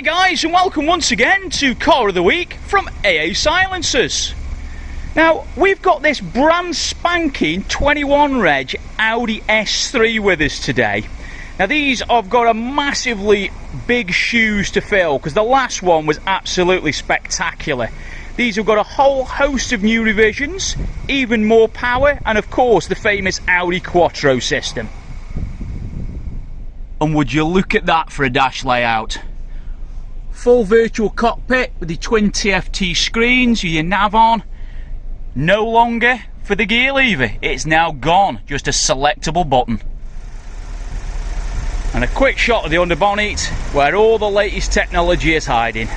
Hi guys, and welcome once again to Car of the Week from AA Silencers. Now, we've got this brand spanking 21 reg Audi S3 with us today. Now these have got a massively big shoes to fill because the last one was absolutely spectacular. These have got a whole host of new revisions, even more power, and of course the famous Audi Quattro system. And would you look at that for a dash layout. Full virtual cockpit with the twin TFT screens with your nav on. No longer for the gear lever, it's now gone, just a selectable button. And a quick shot of the underbonnet where all the latest technology is hiding.